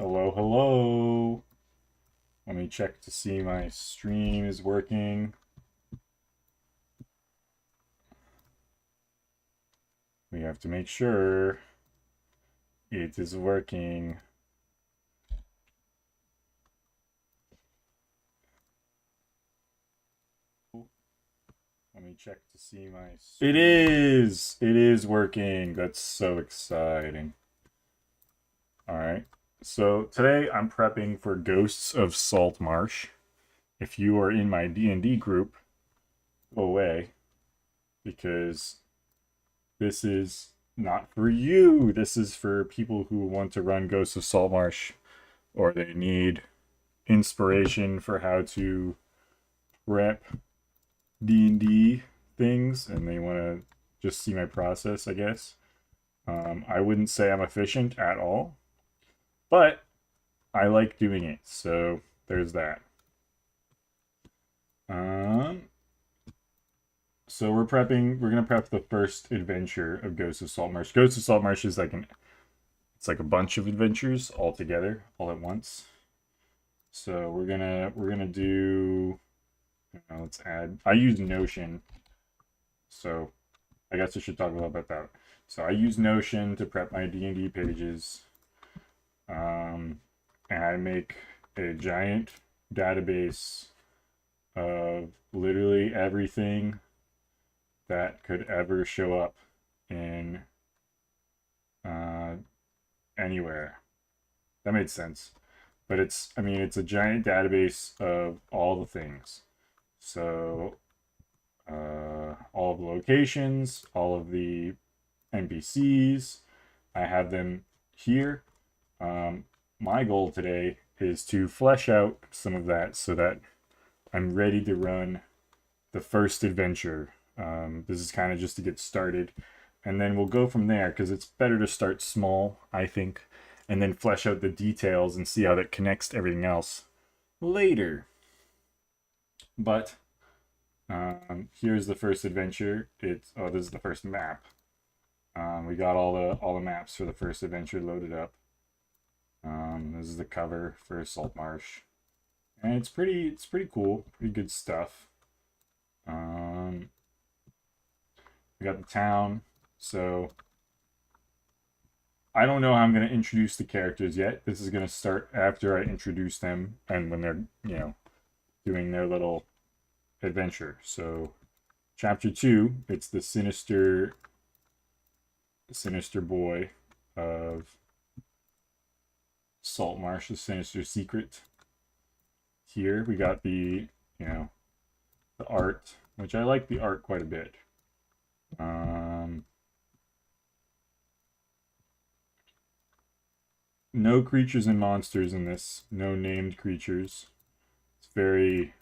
Hello, hello. Let me check to see my stream is working. We have to make sure it is working. Let me check to see my stream. It is! It is working. That's so exciting. Alright. So today I'm prepping for Ghosts of Saltmarsh. If you are in my D&D group, go away. Because this is not for you. This is for people who want to run Ghosts of Saltmarsh, or they need inspiration for how to prep D&D things, and they want to just see my process, I guess. I wouldn't say I'm efficient at all, but I like doing it, so there's that. So we're gonna prep the first adventure of Ghosts of Saltmarsh. Ghosts of Saltmarsh is it's like a bunch of adventures all together, all at once. So we're gonna do, let's add, I use Notion, so I guess I should talk a little about that. So I use Notion to prep my D&D pages, and I make a giant database of literally everything that could ever show up in anywhere. That made sense. But it's a giant database of all the things. So all of the locations, all of the NPCs, I have them here. My goal today is to flesh out some of that so that I'm ready to run the first adventure. This is kind of just to get started, and then we'll go from there, because it's better to start small, I think, and then flesh out the details and see how that connects to everything else later. But here's the first adventure. This is the first map. We got all the maps for the first adventure loaded up. This is the cover for Saltmarsh, and it's pretty cool, pretty good stuff. We got the town, so I don't know how I'm going to introduce the characters yet. This is going to start after I introduce them and when they're, doing their little adventure. So, chapter 2, it's the sinister boy of Saltmarsh, the sinister secret. Here we got the art, which I like the art quite a bit. No creatures and monsters in this. No named creatures. It's very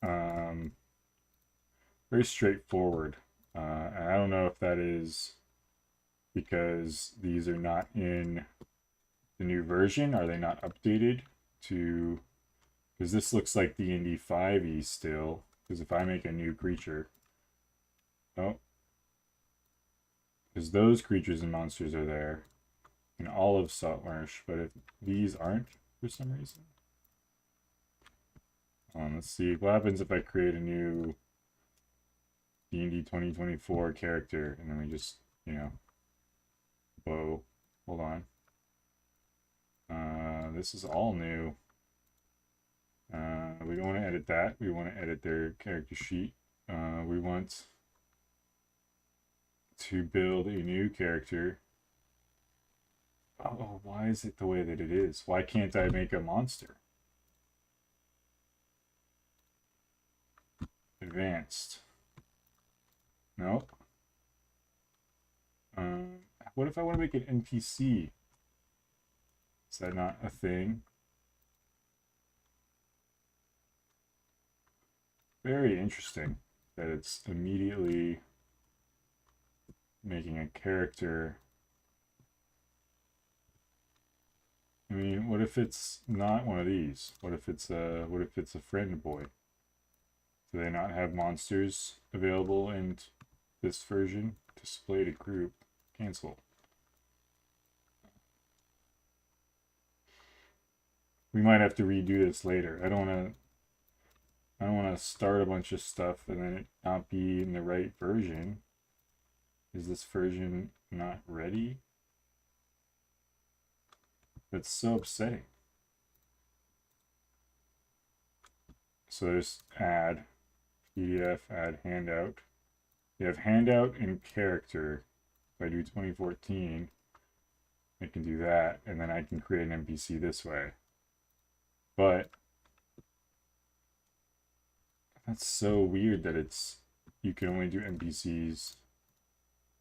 very straightforward. And I don't know if that is because these are not in the new version. Are they not updated to? Because this looks like D&D 5e still. Because if I make a new creature, oh, because those creatures and monsters are there in all of Saltmarsh, but if these aren't for some reason. Let's see what happens if I create a new D&D 2024 character, and then we just, whoa, hold on. This is all new. We don't want to edit that. We want to edit their character sheet. We want to build a new character. Oh, why is it the way that it is? Why can't I make a monster? Advanced. Nope. What if I want to make an NPC? Is that not a thing? Very interesting that it's immediately making a character. I mean, what if it's not one of these? What if it's a friend boy? Do they not have monsters available in this version? Display to group. Cancel. We might have to redo this later. I don't want to start a bunch of stuff and then it not be in the right version. Is this version not ready? That's so upsetting. So there's add PDF, add handout. You have handout and character. If I do 2014, I can do that, and then I can create an NPC this way. But that's so weird that you can only do NPCs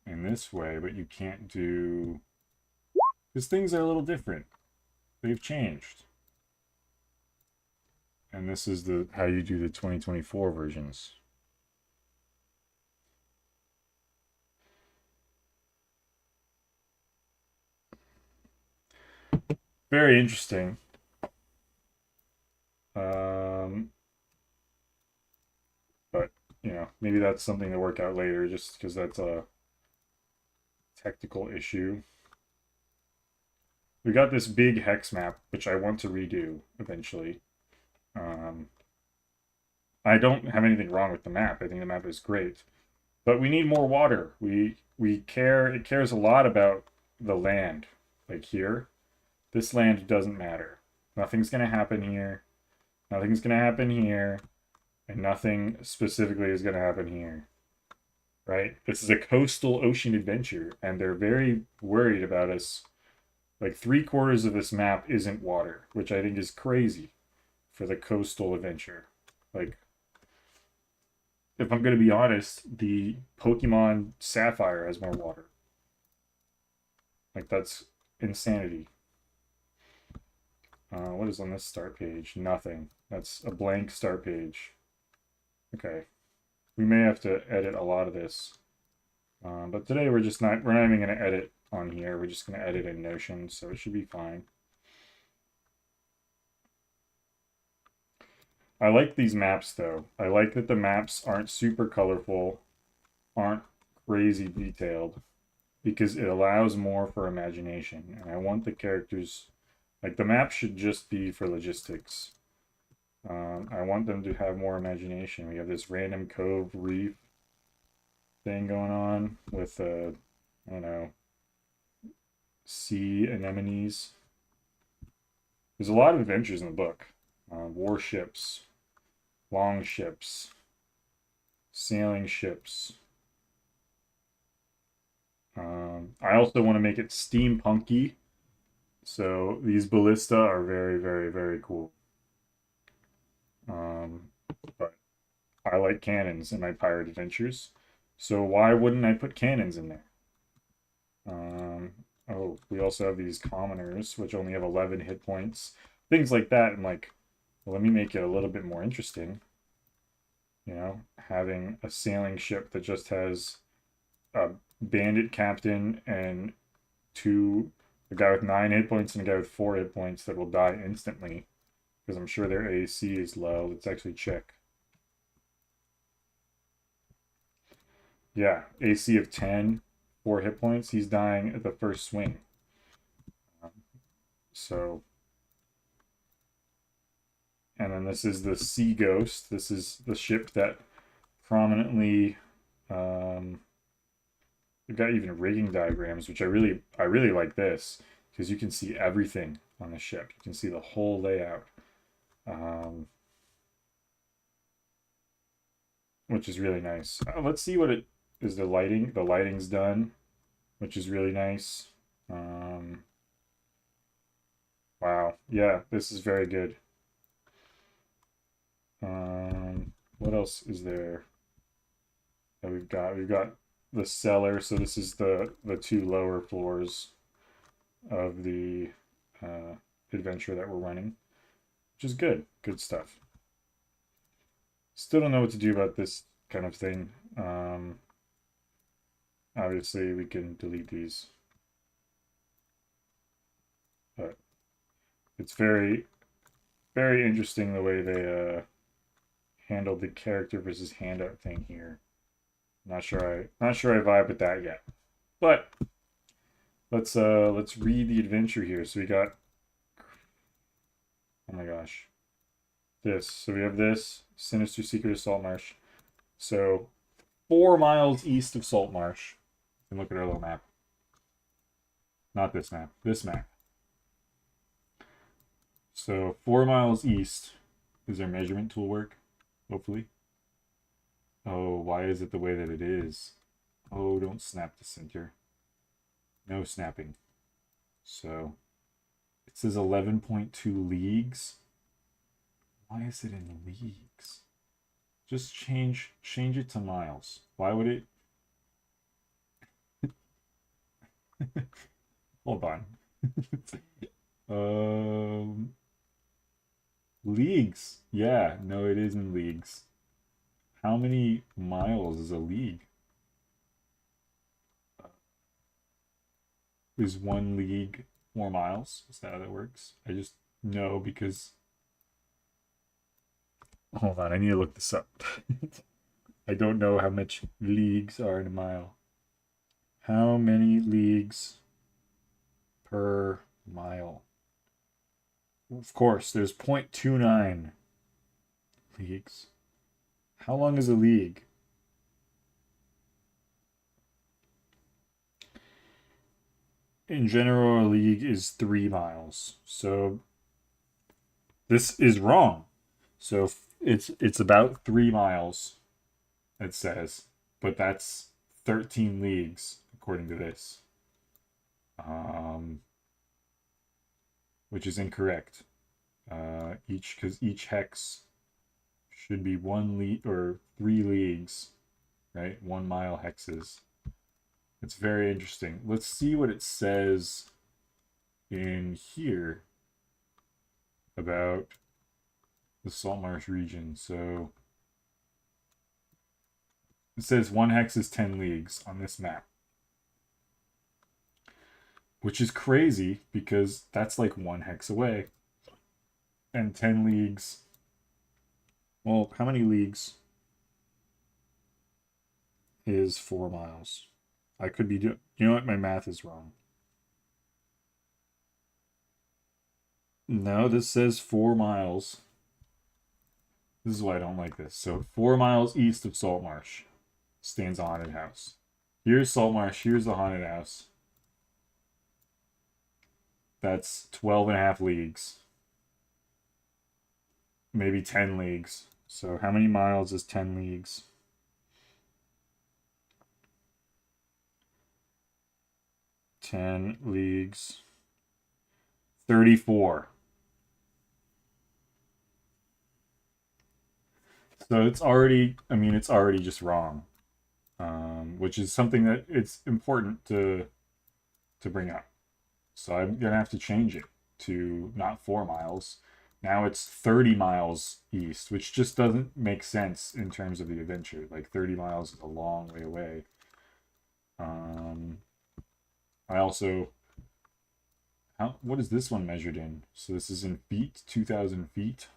in this way, but you can't do, because things are a little different. They've changed. And this is the how you do the 2024 versions. Very interesting. But you know, maybe that's something to work out later, just because that's a technical issue. We got this big hex map, which I want to redo eventually. I don't have anything wrong with the map. I think the map is great, but we need more water. We care. It cares a lot about the land. Like here, this land doesn't matter. Nothing's gonna happen here. Nothing's gonna happen here, and nothing specifically is gonna happen here. Right? This is a coastal ocean adventure, and they're very worried about us. Like 3/4 of this map isn't water, which I think is crazy for the coastal adventure. Like, if I'm going to be honest, the Pokemon Sapphire has more water. Like, that's insanity. What is on this start page? Nothing. That's a blank start page. Okay. We may have to edit a lot of this. But today we're not even going to edit on here. We're just going to edit in Notion, so it should be fine. I like these maps, though. I like that the maps aren't super colorful, aren't crazy detailed, because it allows more for imagination. And I want the characters, like the map should just be for logistics. I want them to have more imagination. We have this random cove reef thing going on with, I don't know, sea anemones. There's a lot of adventures in the book. Warships, longships, sailing ships. I also want to make it steampunky. So these ballista are very, very, very cool. But I like cannons in my pirate adventures. So why wouldn't I put cannons in there? Oh, we also have these commoners, which only have 11 hit points. Things like that. And like, well, let me make it a little bit more interesting. You know, having a sailing ship that just has a bandit captain and a guy with 9 hit points and a guy with 4 hit points that will die instantly. Because I'm sure their AC is low. Let's actually check. Yeah, AC of 10, 4 hit points. He's dying at the first swing. And then this is the Sea Ghost. This is the ship that prominently, we've got even rigging diagrams, which I really like this, because you can see everything on the ship. You can see the whole layout. Which is really nice. Let's see what it is. The lighting. The lighting's done, which is really nice. Wow. Yeah, this is very good. What else is there that we've got? We've got the cellar. So this is the 2 lower floors of the adventure that we're running, which is good. Good stuff. Still don't know what to do about this kind of thing. Obviously, we can delete these. But it's very, very interesting the way they handled the character versus handout thing here. Not sure I vibe with that yet. But let's read the adventure here. So we got Oh my gosh. This. So we have this sinister secret of Saltmarsh. So 4 miles east of Saltmarsh. You can look at our little map. Not this map. This map. So 4 miles east. Does our measurement tool work? Hopefully. Oh, why is it the way that it is? Oh, don't snap the center. No snapping. So it says 11.2 leagues. Why is it in leagues? Just change it to miles. Why would it? Hold on. um, Leagues. Yeah, no, it is in leagues. How many miles is a league? Is 1 league 4 miles? Is that how that works? I just know because. Hold on, I need to look this up. I don't know how much leagues are in a mile. How many leagues per mile? Of course, there's 0.29 leagues. How long is a league? In general, a league is 3 miles. So this is wrong. So it's about 3 miles, it says, but that's 13 leagues according to this, which is incorrect. Because each hex should be 1 league or 3 leagues, right? 1 mile hexes. It's very interesting. Let's see what it says in here about the Saltmarsh region. So it says 1 hex is 10 leagues on this map, which is crazy because that's like 1 hex away. And 10 leagues. Well, how many leagues is 4 miles? I could be doing. You know what? My math is wrong. No, this says 4 miles. This is why I don't like this. So 4 miles east of Saltmarsh stands a haunted house. Here's Saltmarsh. Here's the haunted house. That's 12.5 leagues. Maybe 10 leagues. So how many miles is 10 leagues? 10 leagues. 34. So it's already, I mean, it's already just wrong, which is something that it's important to bring up. So I'm gonna have to change it to not 4 miles. Now it's 30 miles east, which just doesn't make sense in terms of the adventure. Like 30 miles is a long way away. I also, what is this one measured in? So this is in feet, 2,000 feet.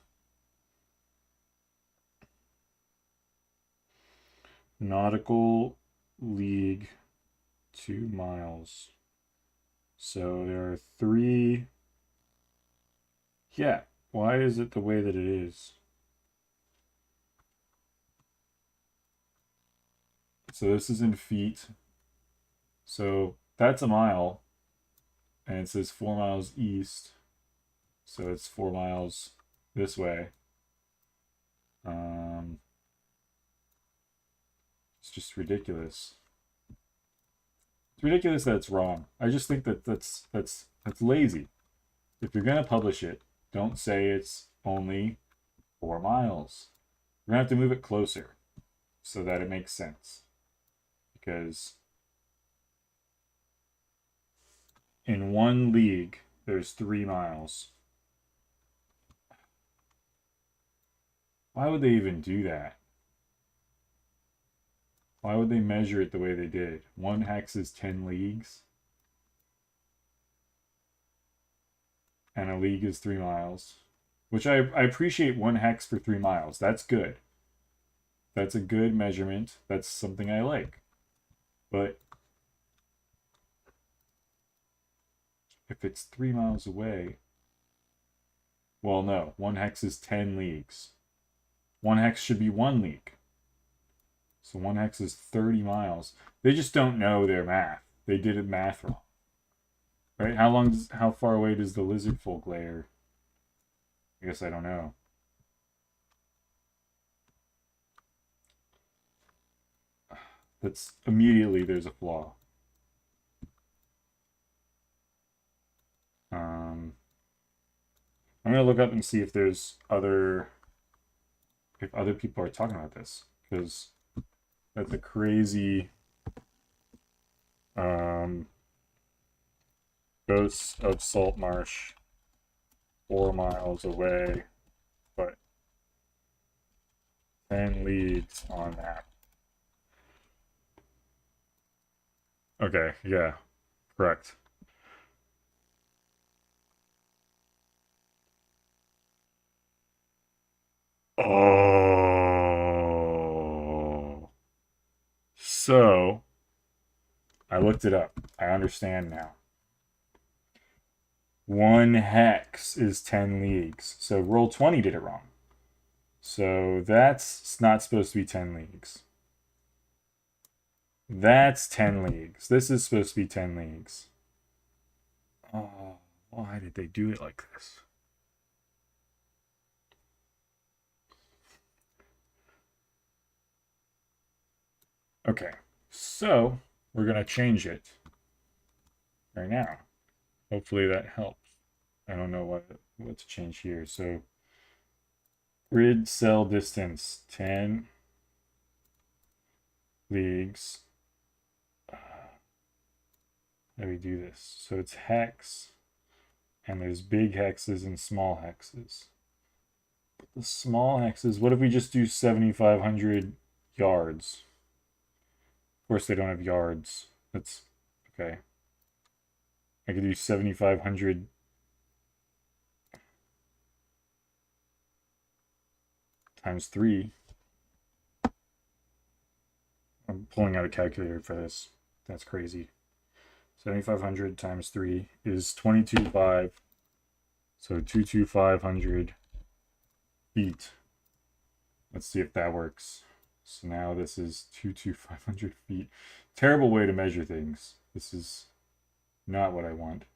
Nautical league, 2 miles. So there are 3. Yeah, why is it the way that it is? So this is in feet. So that's a mile. And it says 4 miles east. So it's 4 miles this way. It's just ridiculous. It's ridiculous that it's wrong. I just think that that's lazy. If you're gonna publish it, don't say it's only 4 miles. We're gonna have to move it closer so that it makes sense. Because in 1 league, there's 3 miles. Why would they even do that? Why would they measure it the way they did? 1 hex is 10 leagues. And a league is 3 miles. Which I appreciate 1 hex for 3 miles. That's good. That's a good measurement. That's something I like. But if it's 3 miles away, Well, no. 1 hex is 10 leagues. 1 hex should be 1 league. So 1 hex is 30 miles. They just don't know their math. They did it math wrong. Right? How far away does the lizard folk layer? I guess I don't know. That's immediately there's a flaw. I'm gonna look up and see if there's if other people are talking about this, because that's a crazy ghosts of Saltmarsh 4 miles away, but 10 leagues on map. Okay, yeah, correct. Oh. So, I looked it up. I understand now. 1 hex is 10 leagues. So Roll20 did it wrong. So that's not supposed to be 10 leagues. That's 10 leagues. This is supposed to be 10 leagues. Oh, why did they do it like this? Okay, so we're going to change it right now. Hopefully that helps. I don't know what to change here. So grid cell distance 10 leagues. How do we do this? So it's hex, and there's big hexes and small hexes. The small hexes, what if we just do 7,500 yards? Of course, they don't have yards. That's okay. I could do 7,500 times 3. I'm pulling out a calculator for this. That's crazy. 7,500 times 3 is 22,500. So 22,500 feet. Let's see if that works. So now this is 22,500 feet. Terrible way to measure things. This is not what I want.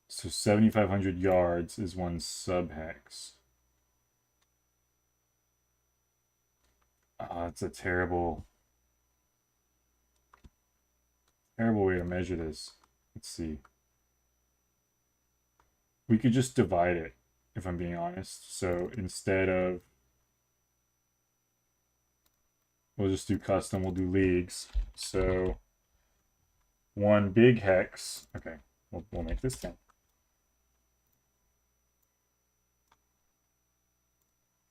So 7,500 yards is 1 subhex. It's a terrible way to measure this. Let's see. We could just divide it, if I'm being honest. So instead of, we'll just do custom, we'll do leagues. So 1 big hex, okay, we'll make this 10.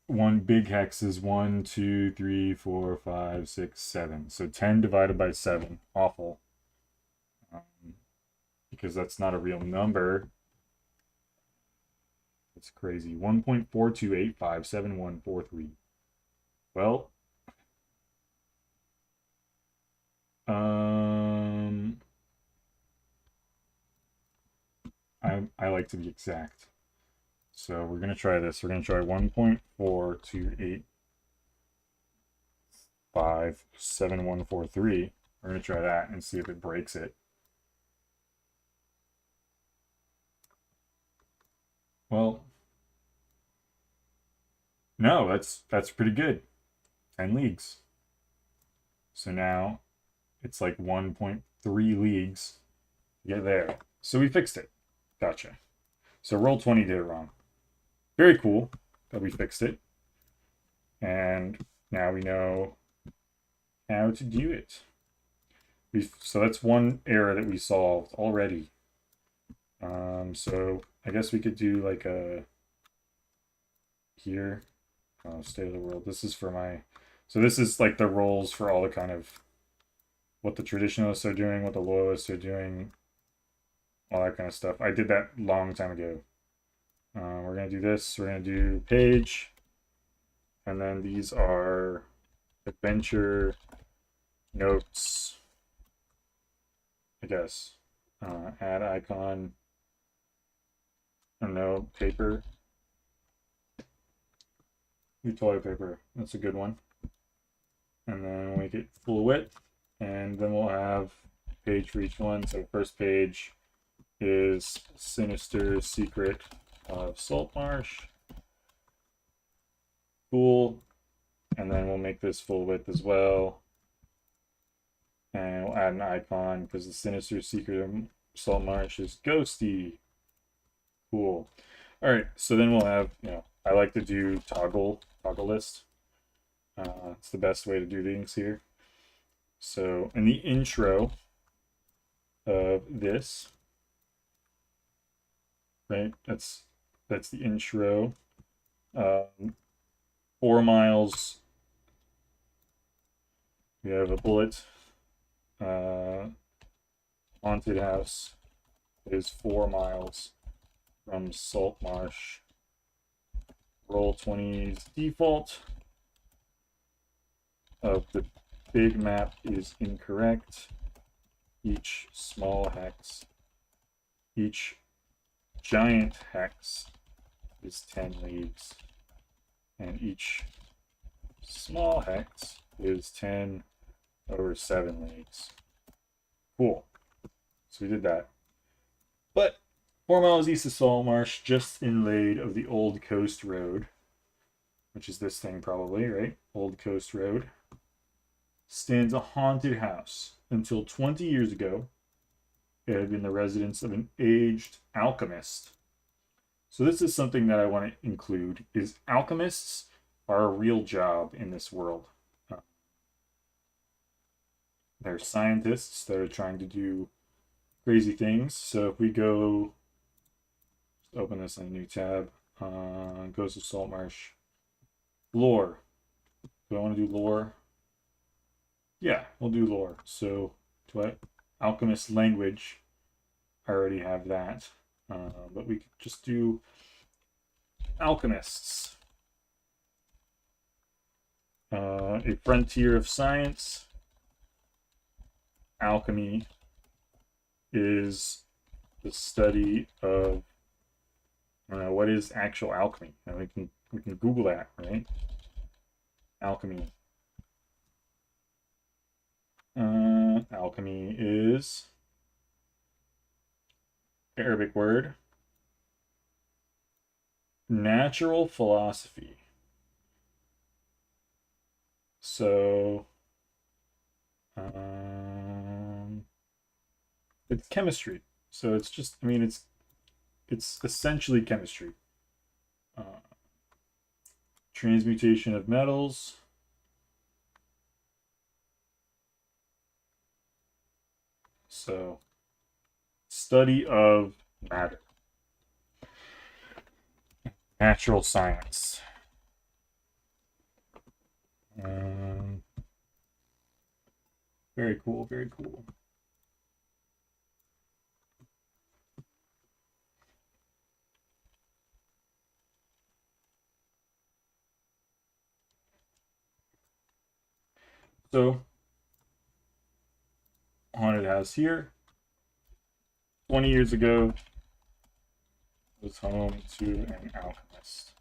1 big hex is 1, 2, 3, 4, 5, 6, 7. So 10 divided by 7, awful. Because that's not a real number. It's crazy. 1.42857143. Well, I like to be exact. So we're gonna try this. We're gonna try 1.42857143. We're gonna try that and see if it breaks it. Well, no, that's pretty good. 10 leagues. So now it's like 1.3 leagues to get there. So we fixed it. Gotcha. So Roll20 did it wrong. Very cool that we fixed it. And now we know how to do it. So that's one error that we solved already. So I guess we could do like a here, state of the world. This is for my, so this is like the roles for all the kind of what the traditionalists are doing, what the loyalists are doing, all that kind of stuff. I did that long time ago. We're gonna do this. We're gonna do page, and then these are adventure notes, I guess. Add icon. or no, paper. Do toilet paper. That's a good one. And then we'll make it full width. And then we'll have page for each one. So first page is Sinister Secret of Saltmarsh. Cool. And then we'll make this full width as well. And we'll add an icon because the Sinister Secret of Saltmarsh is ghosty. Cool. All right, so then we'll have, I like to do toggle list. It's the best way to do things here. So in the intro of this, right? That's the intro. 4 miles. We have a bullet. Haunted house is 4 miles from Saltmarsh. Roll20's default of the big map is incorrect. Each small hex, each giant hex is 10 leagues, and each small hex is 10 over 7 leagues. Cool. So we did that. But 4 miles east of Saltmarsh, just inlaid of the Old Coast Road, which is this thing probably, right? Old Coast Road, stands a haunted house. Until 20 years ago, it had been the residence of an aged alchemist. So this is something that I want to include, is alchemists are a real job in this world. They're scientists that are trying to do crazy things. So if we go, just open this in a new tab, goes to Saltmarsh. Lore. Do I want to do lore? Yeah, we'll do lore. So, alchemist language. I already have that. But we could just do alchemists. A frontier of science. Alchemy is the study of, I don't know, what is actual alchemy? And we can Google that, right? Alchemy. Alchemy is Arabic word. Natural philosophy. So, it's chemistry. So it's just, I mean, it's essentially chemistry. Transmutation of metals. So, study of matter. Natural science. Very cool, very cool. So, haunted house here. 20 years ago, was home to an alchemist.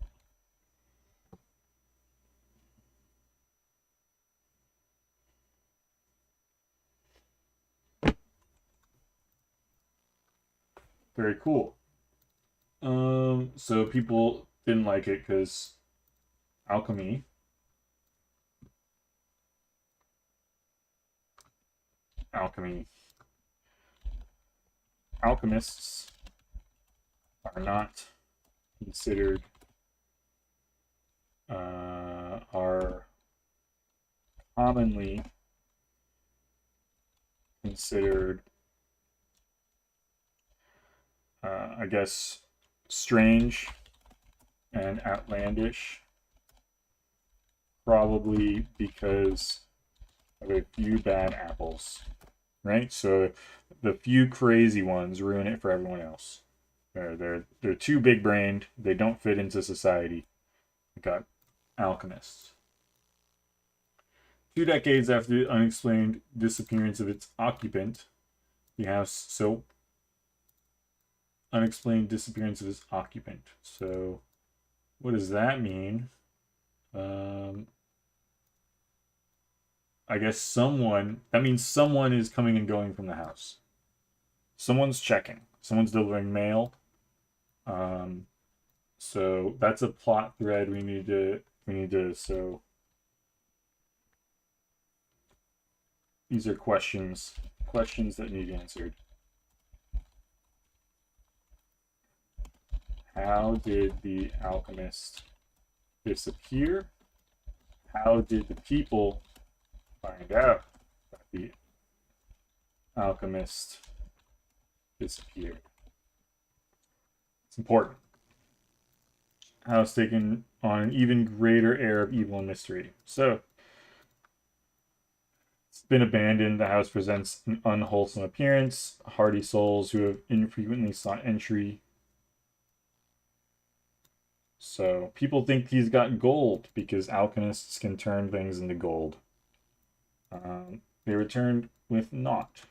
Very cool. So people didn't like it because alchemy alchemists are not considered are commonly considered I guess strange and outlandish, probably because of a few bad apples, right? So the few crazy ones ruin it for everyone else. They're too big brained. They don't fit into society. We got alchemists. 2 decades after the unexplained disappearance of its occupant, the house unexplained disappearance of its occupant. So what does that mean? I guess that means someone is coming and going from the house. Someone's checking. Someone's delivering mail. So that's a plot thread so these are questions that need answered. How did the alchemist disappear? How did the people find out that the alchemist disappeared? It's important. How it's taken on an even greater air of evil and mystery. So, it's been abandoned. The house presents an unwholesome appearance. Hardy souls who have infrequently sought entry. So, people think he's got gold because alchemists can turn things into gold. They returned with naught.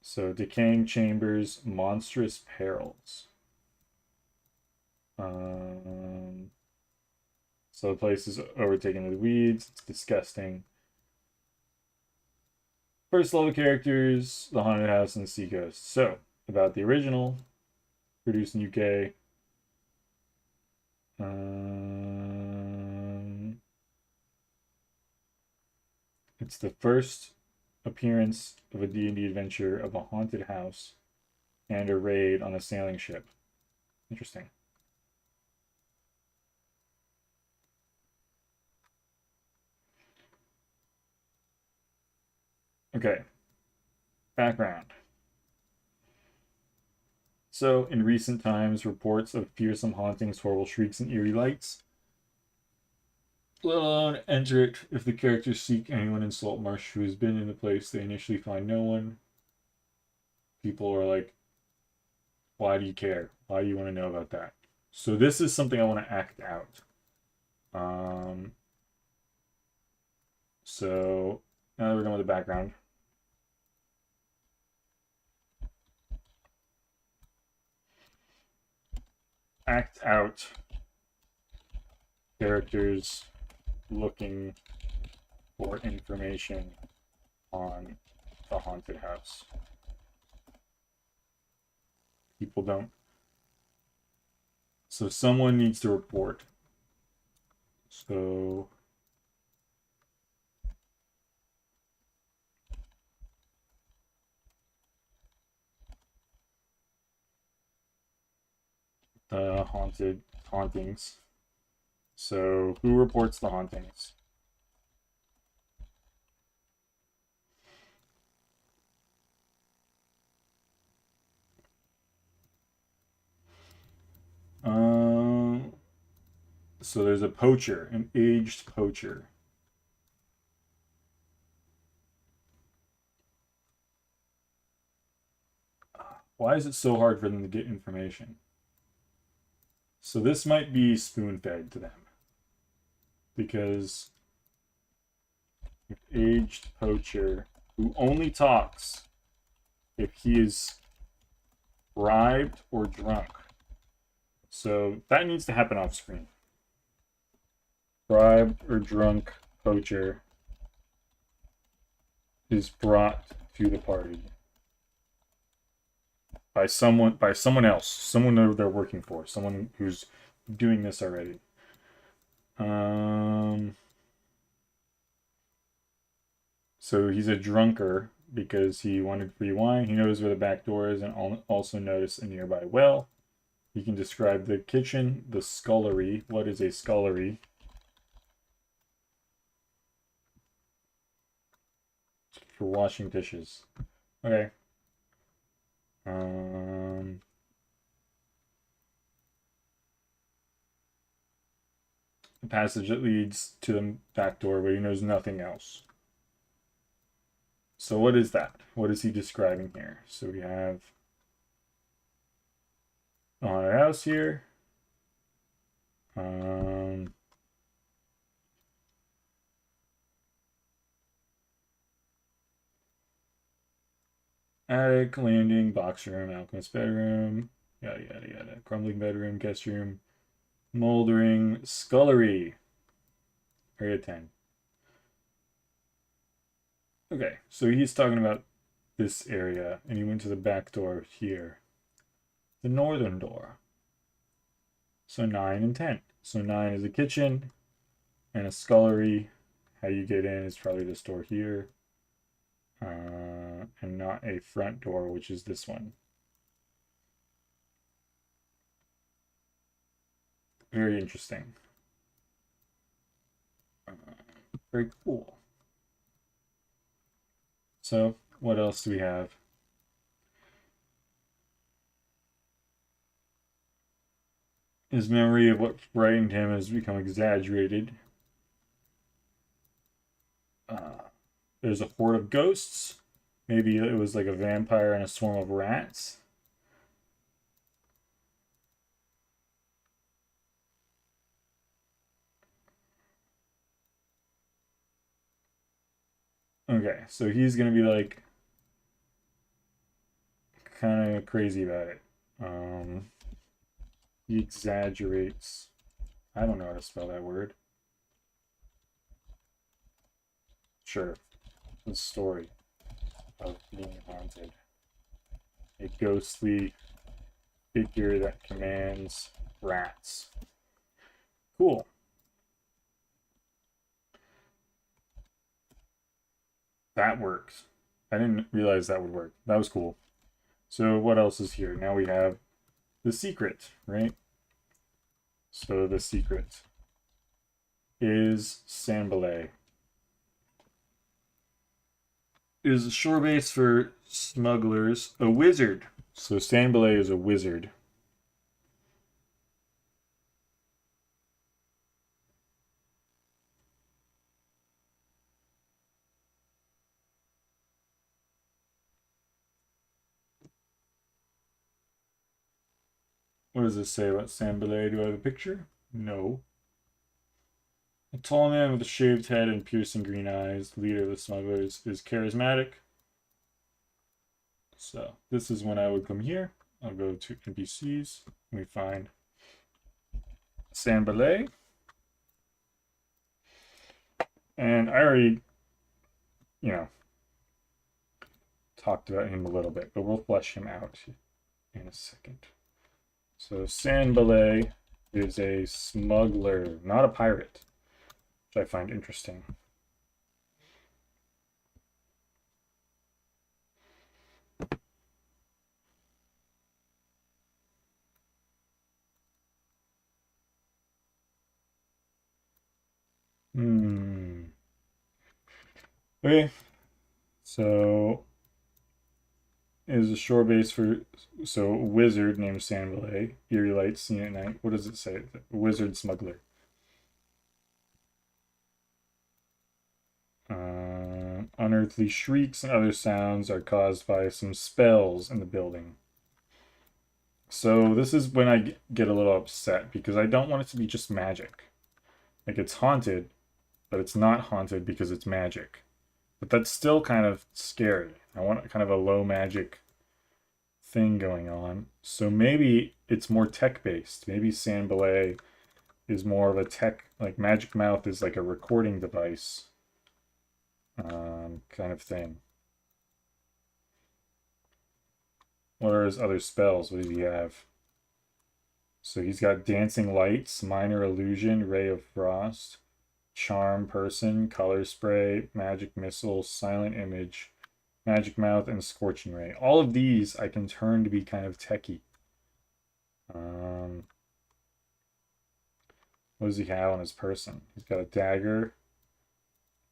So, decaying chambers, monstrous perils. So the place is overtaken with weeds. It's disgusting. First level characters, the haunted house and the seacoast. So about the original, produced in UK. It's the first appearance of a D&D adventure of a haunted house and a raid on a sailing ship. Interesting. Okay. Background. So, in recent times, reports of fearsome hauntings, horrible shrieks, and eerie lights. Let alone enter it if the characters seek anyone in Saltmarsh who has been in the place. They initially find no one. People are like, why do you care? Why do you want to know about that? So this is something I want to act out. So now we're going with the background. Act out characters looking for information on the haunted house. People don't. So someone needs to report. So the hauntings. So who reports the hauntings? So there's a poacher, an aged poacher. Why is it so hard for them to get information? So this might be spoon-fed to them. Because aged poacher who only talks if he is bribed or drunk. So that needs to happen off screen. Bribed or drunk poacher is brought to the party by someone else, someone they're working for, someone who's doing this already. So he's a drunker because he wanted free wine. He knows where the back door is and also noticed a nearby well. He can describe the kitchen, the scullery. What is a scullery? For washing dishes. Okay. The passage that leads to the back door, but he knows nothing else. So what is that? What is he describing here? So we have on our house here. Attic, landing, box room, alchemist bedroom, yada yada yada. Crumbling bedroom, guest room, moldering, scullery. Area 10. Okay, so he's talking about this area, and he went to the back door here. The northern door. So 9 and 10. So 9 is a kitchen and a scullery. How you get in is probably this door here. And not a front door, which is this one. Very interesting. Very cool. So, what else do we have? His memory of what frightened him has become exaggerated. There's a horde of ghosts. Maybe it was like a vampire and a swarm of rats. Okay, so he's gonna be like kind of crazy about it. He exaggerates. I don't know how to spell that word. Sure. The story of being haunted. A ghostly figure that commands rats. Cool. That works. I didn't realize that would work. That was cool. So what else is here? Now we have the secret, right? So the secret is Sambalay. It is a shore base for smugglers. A wizard. So Sambalay is a wizard. What does this say about Sambalay? Do I have a picture? No. A tall man with a shaved head and piercing green eyes, the leader of the smugglers, is charismatic. So this is when I would come here. I'll go to NPCs. We find Sambalay. And I already, talked about him a little bit, but we'll flesh him out in a second. So Sambalay is a smuggler, not a pirate, which I find interesting. Okay, so is a shore base for a wizard named Sambalay. Eerie lights seen at night. What does it say? Wizard smuggler. Unearthly shrieks and other sounds are caused by some spells in the building. So this is when I get a little upset because I don't want it to be just magic. Like it's haunted, but it's not haunted because it's magic. But that's still kind of scary. I want kind of a low magic thing going on. So maybe it's more tech-based. Maybe Sambalay is more of a tech, like Magic Mouth is like a recording device kind of thing. What are his other spells? What does he have? So he's got Dancing Lights, Minor Illusion, Ray of Frost, Charm Person, Color Spray, Magic Missile, Silent Image, Magic Mouth, and Scorching Ray. All of these I can turn to be kind of techy. What does he have on his person? He's got a dagger.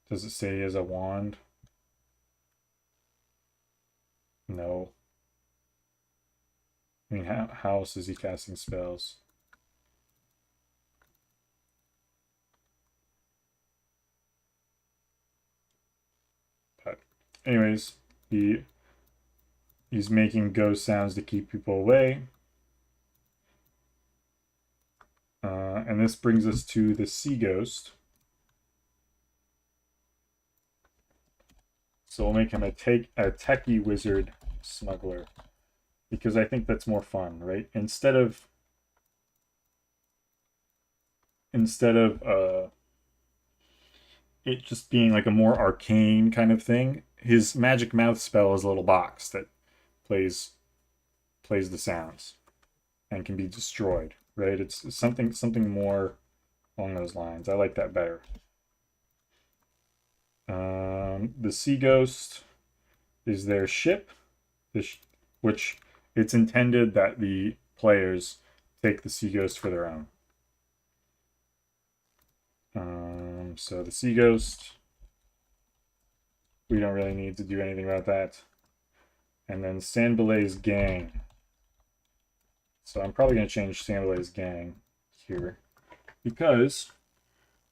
Does it say he has a wand? No. I mean, how else is he casting spells? But anyways, he's making ghost sounds to keep people away. And this brings us to the sea ghost. So we'll make him a techie wizard smuggler, because I think that's more fun, right? Instead of it just being like a more arcane kind of thing, his magic mouth spell is a little box that plays plays the sounds and can be destroyed, right? It's something more along those lines. I like that better. The Sea Ghost is their ship, which it's intended that the players take the Sea Ghost for their own. So the Sea Ghost, we don't really need to do anything about that. And then Sandbelay's gang. So I'm probably going to change Sandbelay's gang here because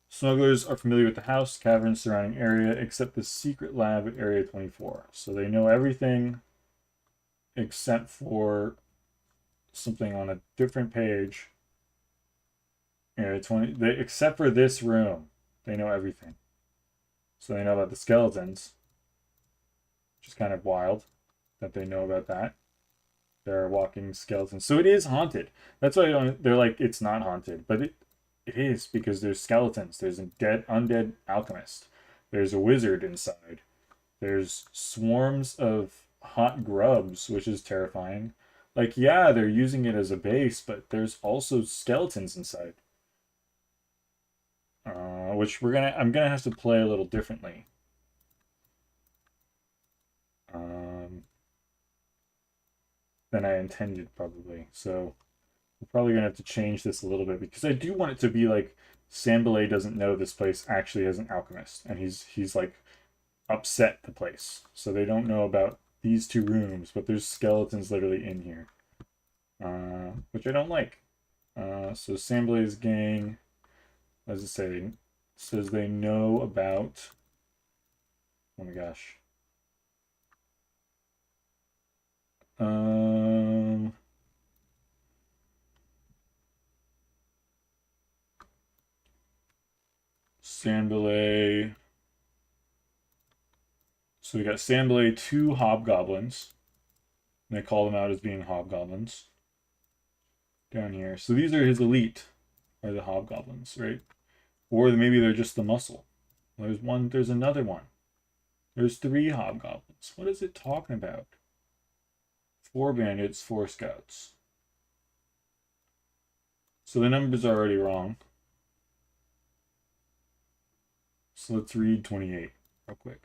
smugglers are familiar with the house, caverns, surrounding area, except the secret lab at Area 24. So they know everything except for something on a different page. Area 20. Except for this room, they know everything. So they know about the skeletons, which is kind of wild that they know about that. There are walking skeletons. So it is haunted. That's why they're like, it's not haunted. But it is, because there's skeletons. There's a undead alchemist. There's a wizard inside. There's swarms of hot grubs, which is terrifying. Like, yeah, they're using it as a base, but there's also skeletons inside. Which I'm gonna have to play a little differently. Than I intended, probably. So we're probably gonna have to change this a little bit, because I do want it to be like Sambelay doesn't know this place actually has an alchemist, and he's like upset the place. So they don't know about these two rooms, but there's skeletons literally in here. Which I don't like. So Sambelay's gang, as it say, says they know about, oh my gosh. Sandbelay. So we got Sandbelay, 2 hobgoblins. And they call them out as being hobgoblins. Down here. So these are his elite, are the hobgoblins, right? Or maybe they're just the muscle. There's another one. There's 3 hobgoblins. What is it talking about? 4 bandits, 4 scouts. So the numbers are already wrong. So let's read 28 real quick.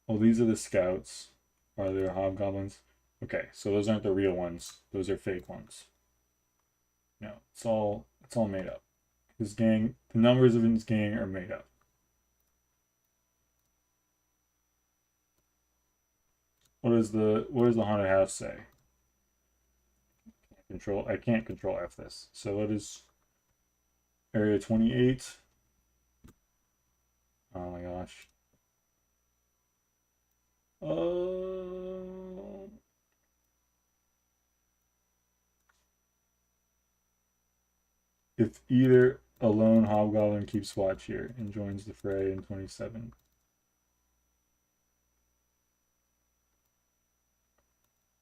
Well, these are the scouts. Are there hobgoblins? Okay, so those aren't the real ones. Those are fake ones. No, it's all made up. His gang, the numbers of his gang are made up. What does the haunted house say? I can't control F this. So what is area 28? Oh my gosh. If either a lone hobgoblin keeps watch here and joins the fray in 27.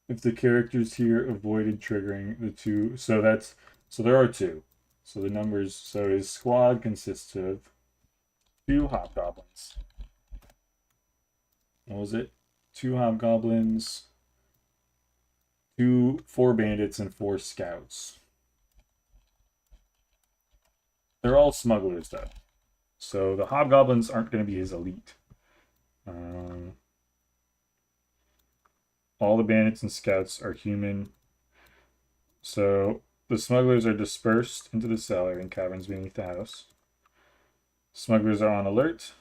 If the characters here avoided triggering the 2, so there are 2. So the numbers, so his squad consists of 2 hobgoblins. What was it? 2 hobgoblins, 4 bandits, and 4 scouts. They're all smugglers, though. So the hobgoblins aren't going to be his elite. All the bandits and scouts are human. So the smugglers are dispersed into the cellar and caverns beneath the house. Smugglers are on alert.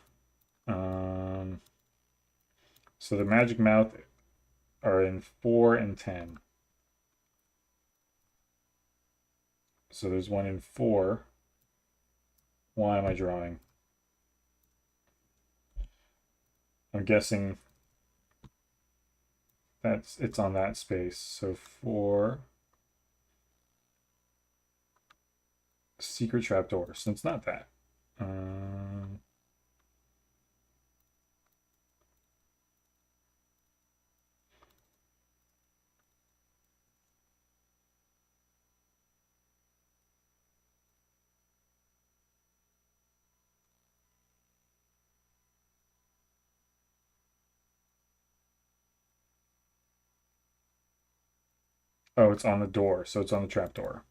So the magic mouth are in 4 and 10. So there's one in 4. Why am I drawing? I'm guessing it's on that space. So 4 secret trapdoor. So it's not that. Oh, it's on the door, so it's on the trap door.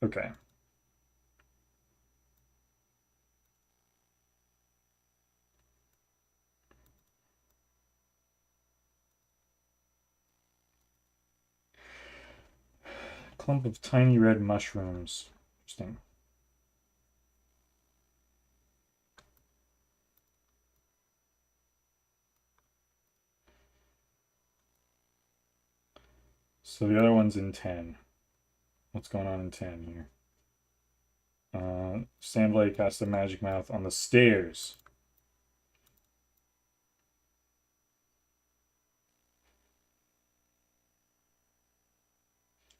Okay. Clump of tiny red mushrooms. Interesting. So the other one's in 10. What's going on in 10 here? Sandblade casts a magic mouth on the stairs.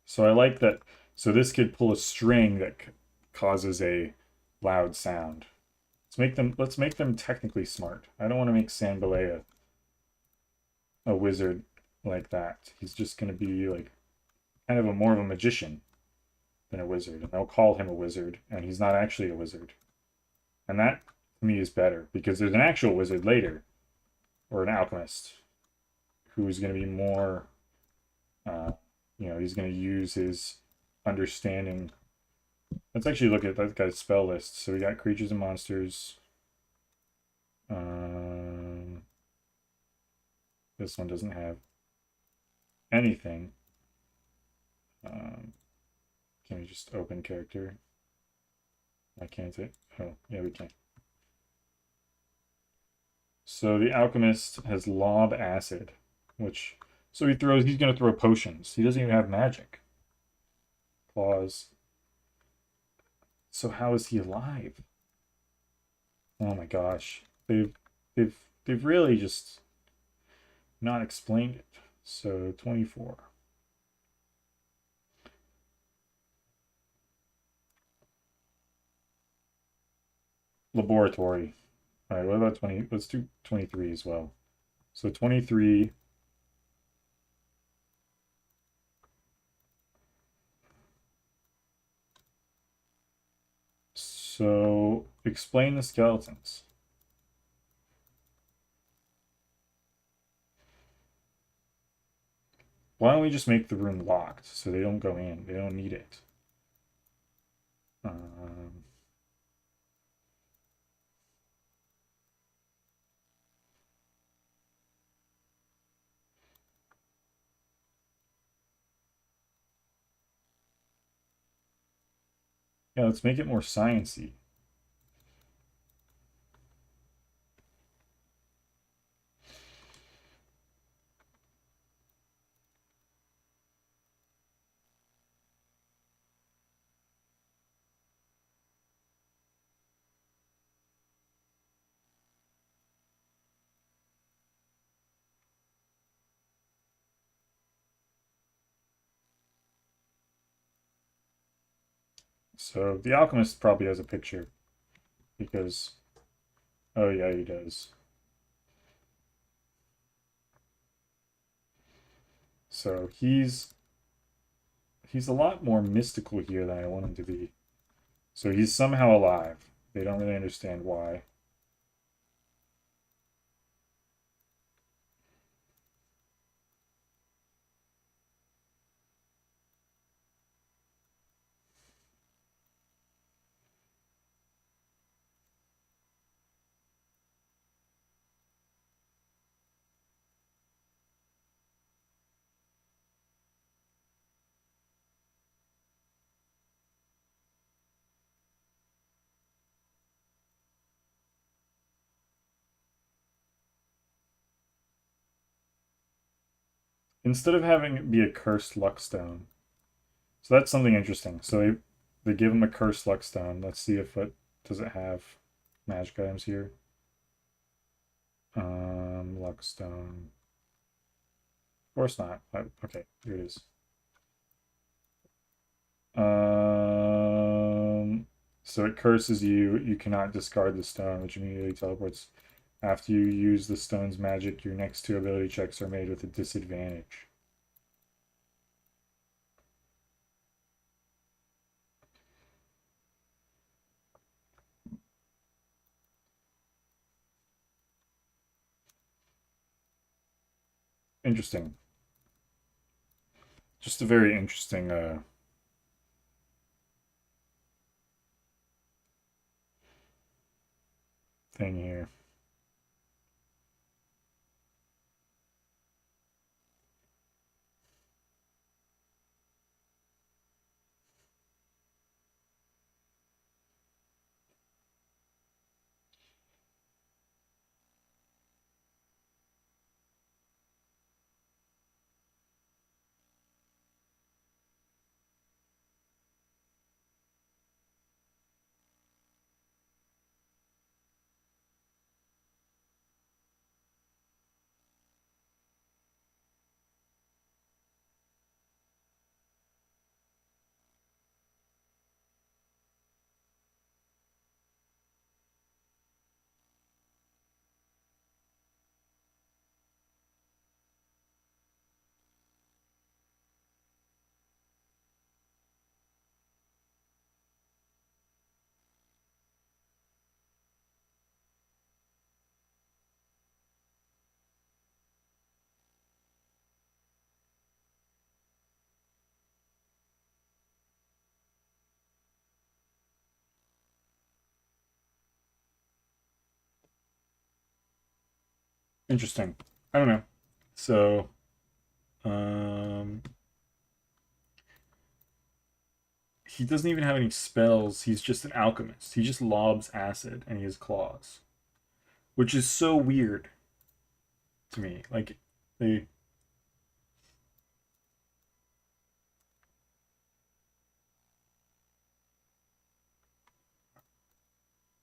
So I like that. So this could pull a string that causes a loud sound. Let's make them technically smart. I don't want to make Sambalea a wizard like that. He's just going to be like kind of a more of a magician than a wizard. And they'll call him a wizard, and he's not actually a wizard. And that to me is better because there's an actual wizard later, or an alchemist, who is going to be more, uh, he's going to use his understanding. Let's actually look at that guy's spell list. So we got creatures and monsters. Um, this one doesn't have anything. Can we just open character? Why can't it? Oh, yeah, we can. So the alchemist has lob acid, which he's going to throw potions. He doesn't even have magic. Claws. So how is he alive? Oh my gosh. They've they've really just not explained it. So 24. Laboratory. All right, what about 20? Let's do 23 as well. So 23. So explain the skeletons. Why don't we just make the room locked so they don't go in? They don't need it. Um, yeah, let's make it more sciencey. So the alchemist probably has a picture because, oh yeah, he does. So he's a lot more mystical here than I want him to be. So he's somehow alive. They don't really understand why. Instead of having it be a cursed luck stone. So that's something interesting. So they give him a cursed luck stone. Let's see if it does it have magic items here. Luck stone. Of course not. Okay, here it is. So it curses you. You cannot discard the stone, which immediately teleports. After you use the stone's magic, your next two ability checks are made with a disadvantage. Interesting. Just a very interesting thing here. Interesting. I don't know. So, um, he doesn't even have any spells. He's just an alchemist. He just lobs acid and he has claws, which is so weird to me. Like, they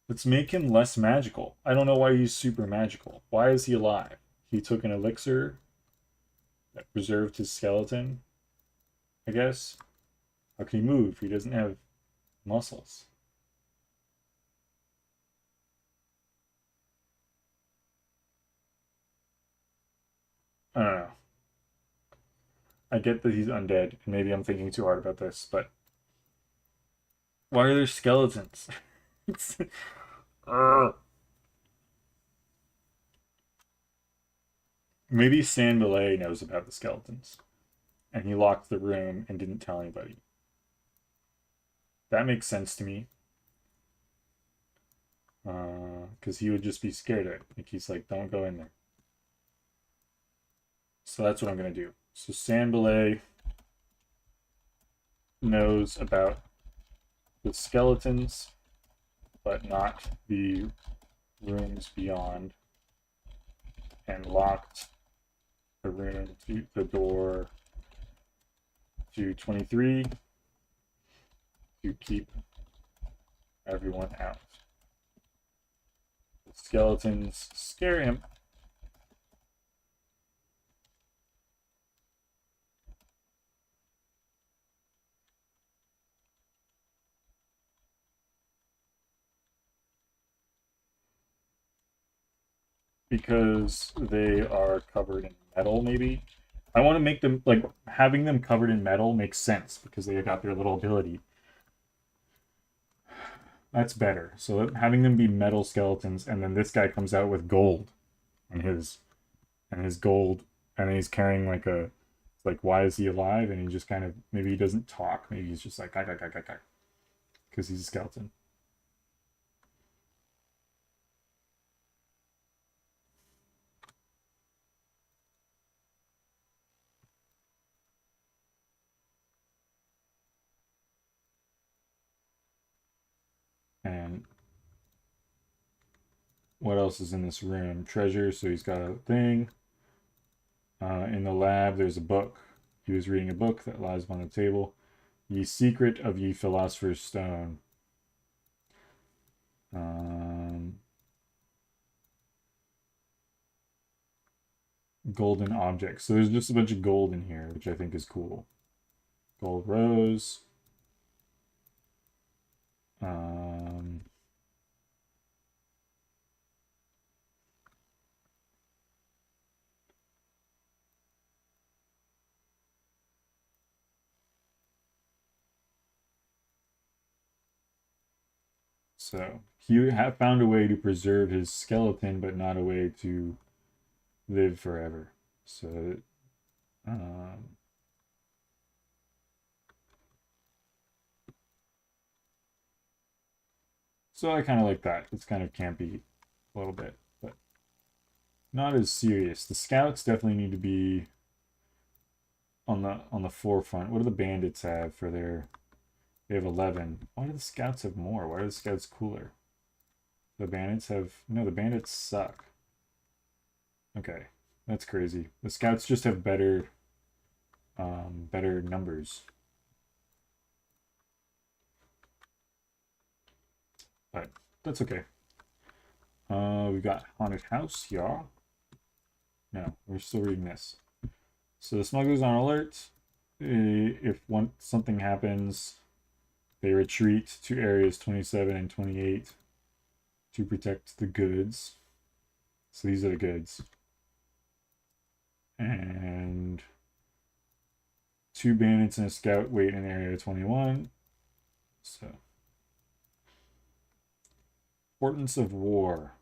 let's make him less magical. I don't know why he's super magical. Why is he alive? He took an elixir that preserved his skeleton, I guess. How can he move? He doesn't have muscles. I don't know. I get that he's undead, and maybe I'm thinking too hard about this, but why are there skeletons? Maybe San Belay knows about the skeletons, and he locked the room and didn't tell anybody. That makes sense to me. Because he would just be scared of it. Like he's like, don't go in there. So that's what I'm gonna do. So San Belay knows about the skeletons, but not the rooms beyond, and locked the room to the door to 23 to keep everyone out. The skeletons scare him. Because they are covered in metal, maybe. I want to make them, like, having them covered in metal makes sense because they got their little ability. That's better. So having them be metal skeletons, and then this guy comes out with gold, and his gold, and he's carrying like a, it's like, why is he alive? And he just kind of, maybe he doesn't talk. Maybe he's just like because he's a skeleton. And what else is in this room? Treasure. So he's got a thing. In the lab, there's a book. He was reading a book that lies upon the table. Ye Secret of Ye Philosopher's Stone. Um, Golden objects. So there's just a bunch of gold in here, which I think is cool. Gold rose. Um, so he found a way to preserve his skeleton, but not a way to live forever. So Um, so I kind of like that. It's kind of campy a little bit, but not as serious. The scouts definitely need to be on the forefront. What do the bandits have for their? They have 11. Why do the scouts have more? Why are the scouts cooler? The bandits have no. The bandits suck. Okay, that's crazy. The scouts just have better numbers. But that's okay. We got haunted house, yeah. No, we're still reading this. So the smugglers on alert. If something happens, they retreat to areas 27 and 28 to protect the goods. So these are the goods. And 2 bandits and a scout wait in area 21. So importance of war.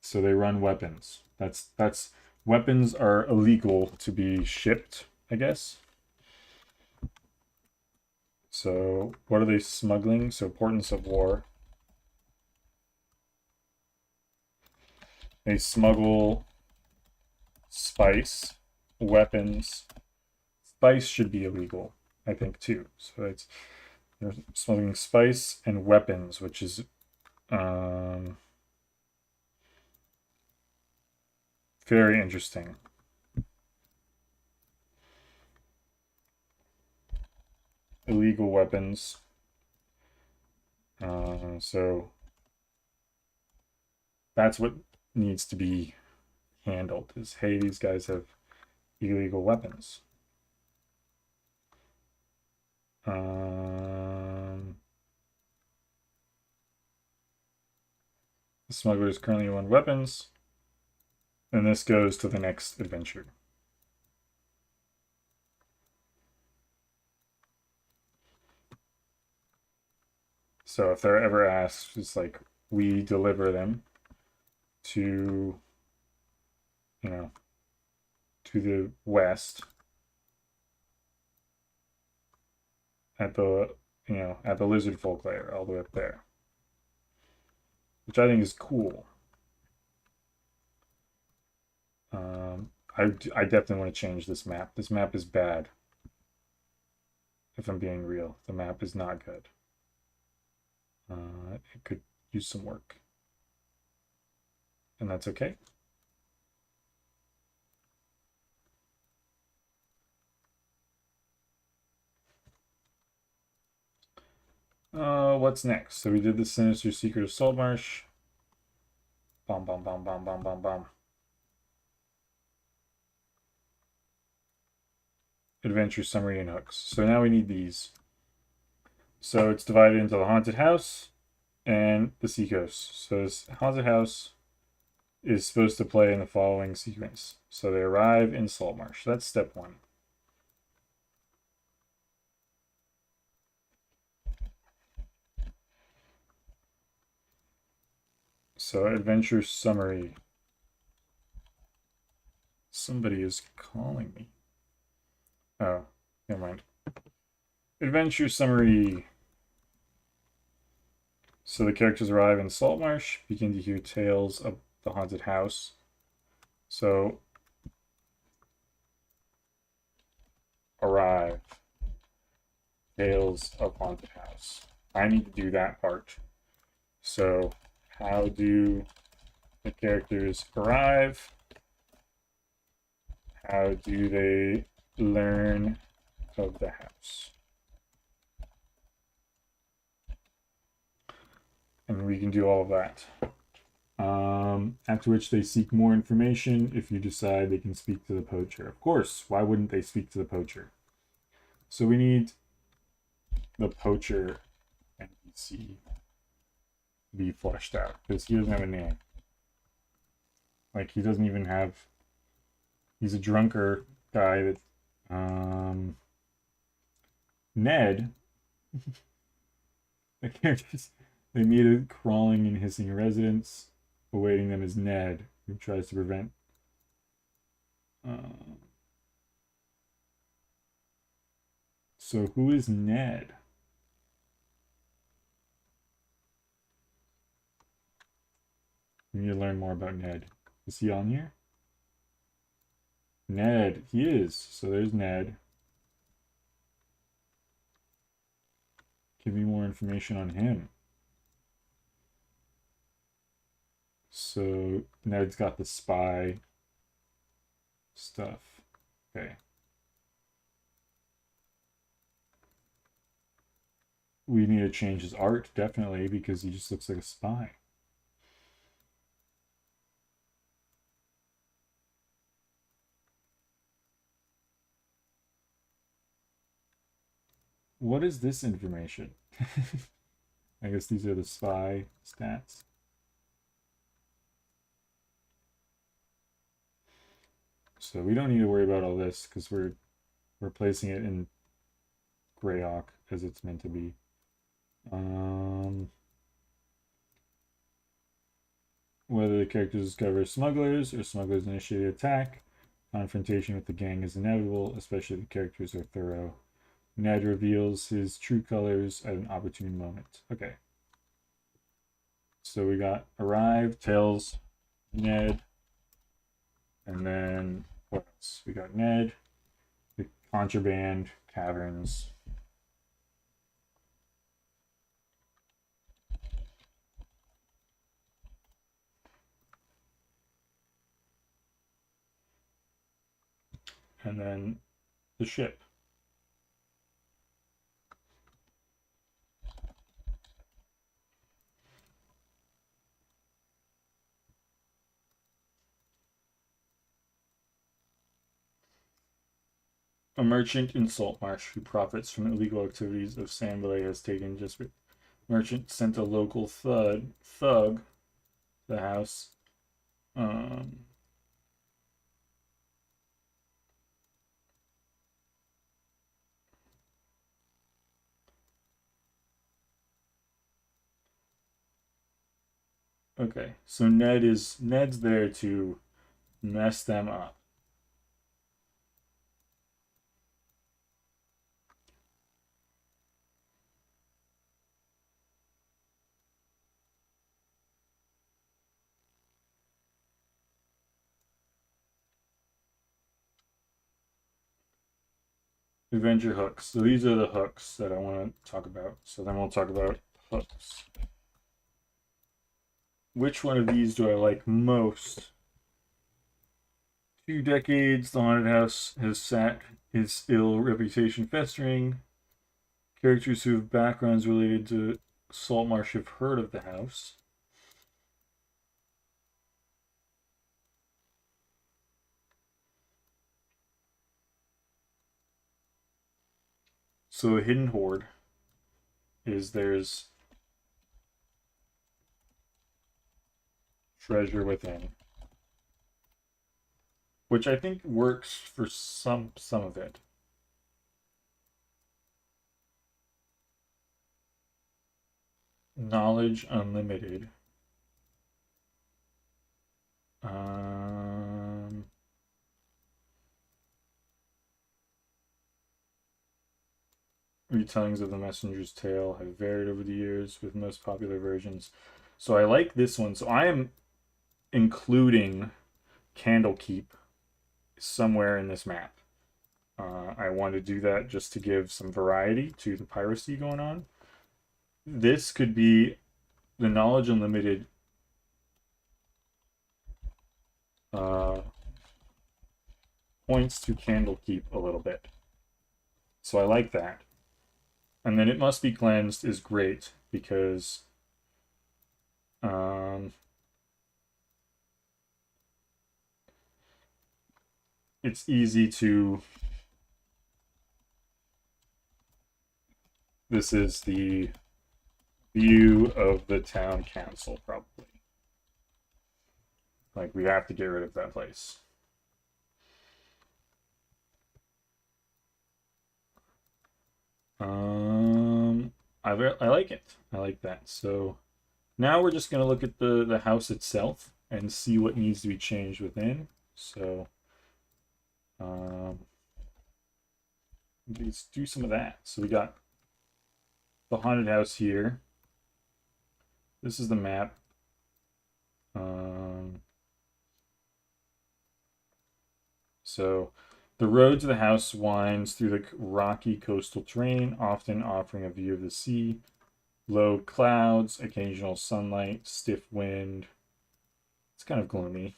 So they run weapons. That's weapons are illegal to be shipped, I guess. So what are they smuggling? So importance of war. They smuggle spice, weapons. Spice should be illegal, I think, too. So they're smuggling spice and weapons, which is very interesting. Illegal weapons. So that's what needs to be handled is, hey, these guys have illegal weapons. The smugglers currently own weapons. And this goes to the next adventure. So if they're ever asked, it's like we deliver them to, to the west at the, at the lizard folk layer, all the way up there, which I think is cool. I definitely want to change this map. This map is bad. If I'm being real, the map is not good. It could use some work. And that's okay. What's next? So we did the Sinister Secret of Saltmarsh. Bum, bum, bum, bum, bum, bum, bum. Adventure summary and hooks. So now we need these. So it's divided into the haunted house and the seacoast. So this haunted house is supposed to play in the following sequence. So they arrive in Saltmarsh. That's step 1. So adventure summary. Somebody is calling me. Oh, never mind. Adventure summary. So the characters arrive in Saltmarsh, begin to hear tales of the haunted house. So arrive. Tales of haunted house. I need to do that part. So how do the characters arrive? How do they learn of the house? And we can do all of that. After which they seek more information if you decide they can speak to the poacher. Of course, why wouldn't they speak to the poacher? So we need the poacher NPC to be fleshed out because he doesn't have a name. Like he doesn't even have. He's a drunker guy that Ned. The characters They meet a crawling and hissing residents. Awaiting them is Ned, who tries to prevent. Uh, so who is Ned? We need to learn more about Ned. Is he on here? Ned, he is. So there's Ned. Give me more information on him. So Ned's got the spy stuff. Okay. We need to change his art, definitely, because he just looks like a spy. What is this information? I guess these are the spy stats. So we don't need to worry about all this because we're replacing it in Greyhawk as it's meant to be. Whether the characters discover smugglers or smugglers initiate attack, confrontation with the gang is inevitable, especially if the characters are thorough. Ned reveals his true colors at an opportune moment. Okay. So we got Arrive, Tails, Ned, and then what else? We got Ned, the Contraband, Caverns. And then the ship. A merchant in Saltmarsh who profits from illegal activities of Sandbalay has taken just. Merchant sent a local thug to the house. Um, okay, so Ned's there to mess them up. Avenger hooks. So these are the hooks that I want to talk about. So then we'll talk about hooks. Which one of these do I like most? 2 decades, the haunted house has sat its ill reputation festering. Characters who have backgrounds related to Saltmarsh have heard of the house. So a hidden hoard is there's treasure within, which I think works for some of it. Knowledge unlimited. Retellings of the Messenger's Tale have varied over the years with most popular versions. So I like this one. So I am including Candlekeep somewhere in this map. I want to do that just to give some variety to the piracy going on. This could be the Knowledge Unlimited points to Candlekeep a little bit. So I like that. And then It Must Be Cleansed is great because it's easy to. This is the view of the town council, probably. Like, we have to get rid of that place. I like it. I like that. So Now we're just going to look at the house itself and see what needs to be changed within. So let's do some of that. So we got the haunted house here. This is the map. So the road to the house winds through the rocky coastal terrain, often offering a view of the sea. Low clouds, occasional sunlight, stiff wind. It's kind of gloomy.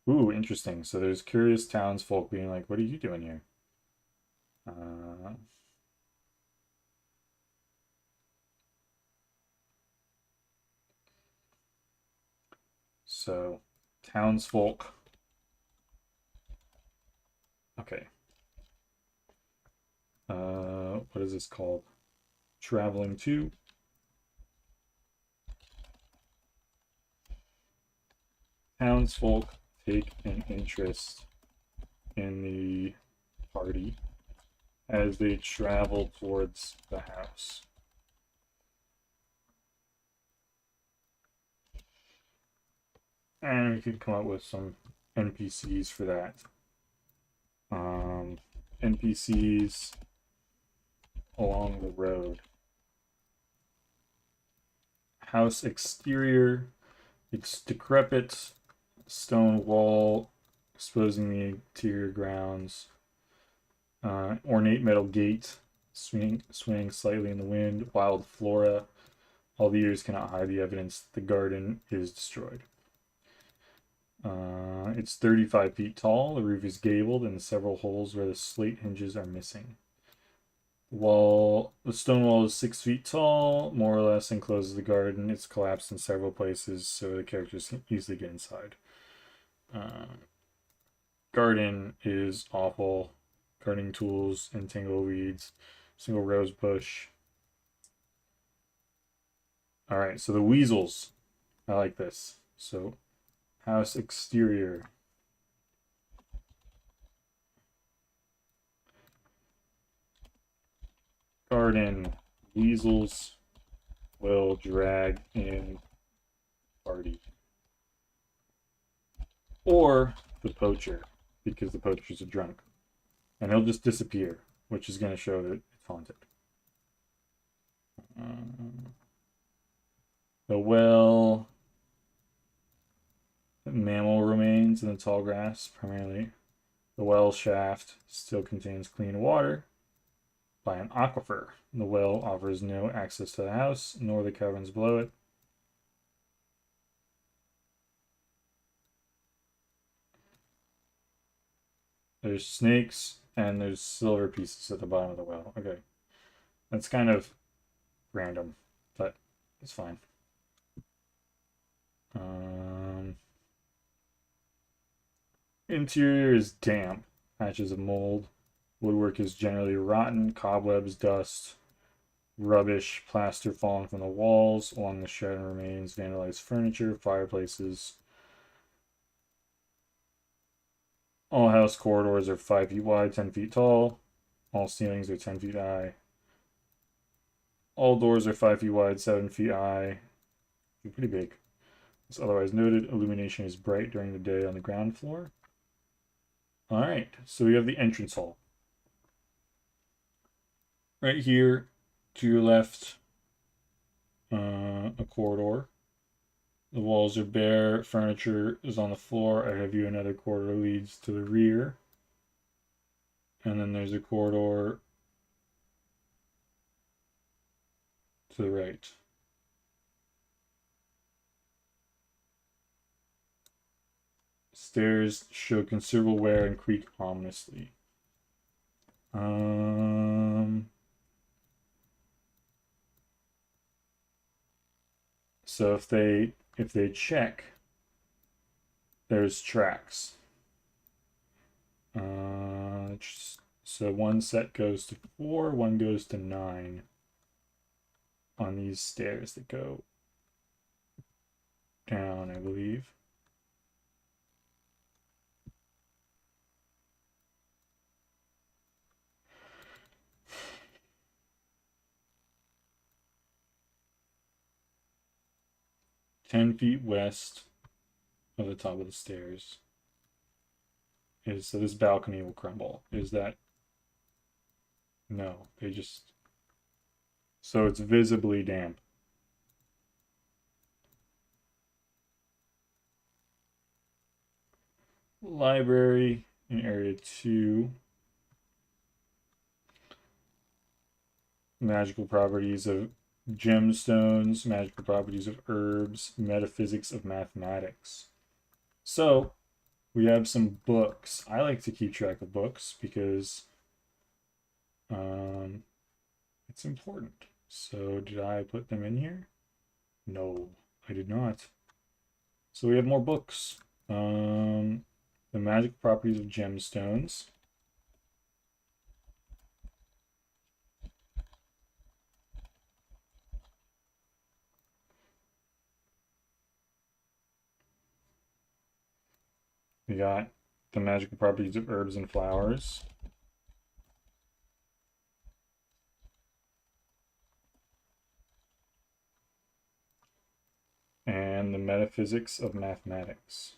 Ooh, interesting. So there's curious townsfolk being like, "What are you doing here?" So townsfolk. Okay. What is this called? Traveling to. Townsfolk take an interest in the party as they travel towards the house. And we could come up with some NPCs for that. NPCs along the road. House exterior. It's decrepit stone wall exposing the interior grounds. Ornate metal gate swinging slightly in the wind. Wild flora. All the years cannot hide the evidence the garden is destroyed. It's 35 feet tall. The roof is gabled and several holes where the slate hinges are missing. The stone wall is 6 feet tall, more or less encloses the garden. It's collapsed in several places, so the characters can easily get inside. Garden is awful. Gardening tools, entangle weeds, single rose bush. All right, so the weasels. I like this. So, house exterior. Garden. Weasels will drag in party. Or the poacher, because the poacher's a drunk. And he'll just disappear, which is going to show that it's haunted. The well, mammal remains in the tall grass, primarily. The well shaft still contains clean water by an aquifer. The well offers no access to the house, nor the caverns below it. There's snakes and there's silver pieces at the bottom of the well. Okay. That's kind of random, but it's fine. Interior is damp, patches of mold. Woodwork is generally rotten, cobwebs, dust, rubbish, plaster falling from the walls, along the shattered remains, vandalized furniture, fireplaces. All house corridors are 5 feet wide, 10 feet tall. All ceilings are 10 feet high. All doors are 5 feet wide, 7 feet high. Pretty big. It's otherwise noted. Illumination is bright during the day on the ground floor. All right, so we have the entrance hall. Right here to your left, a corridor. The walls are bare, furniture is on the floor. I have you another corridor leads to the rear. And then there's a corridor to the right. Stairs show considerable wear and creak ominously. So if they check, there's tracks. So one set goes to 4, one goes to 9 on these stairs that go down, I believe. 10 feet west of the top of the stairs. So this balcony will crumble. Is that? No, they just. So it's visibly damp. Library in area 2. Magical properties of gemstones, magical properties of herbs, metaphysics of mathematics. So we have some books. I like to keep track of books because it's important. So did I put them in here? No, I did not. So we have more books. The magical properties of gemstones. We got the magical properties of herbs and flowers. And the metaphysics of mathematics.